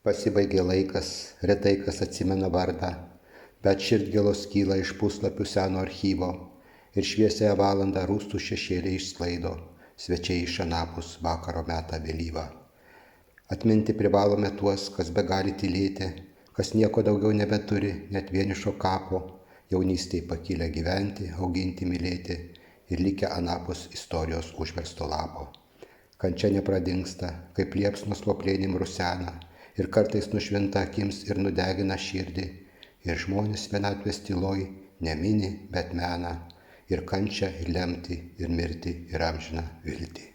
Pasibaigė laikas, retai kas atsimena vardą, bet širdgėlos kyla iš puslapių seno archyvo ir šviesiąją valandą rūstų šešėliai išsklaido, svečiai iš anapus vakaro metą vėlyvą. Atminti privalome tuos, kas begali tylėti, kas nieko daugiau nebeturi, net vienišo kapo, jaunystėje pakilę gyventi, auginti, mylėti ir likę anapus istorijos užversto lapo. Kančia nepradingsta, kaip liepsnos sloplėnim rusena, ir kartais nušvinta akims ir nudegina širdį, ir žmonės vienatvės tyloj nemini, bet mena, ir kančią, ir lemtį, ir mirtį, ir amžiną viltį.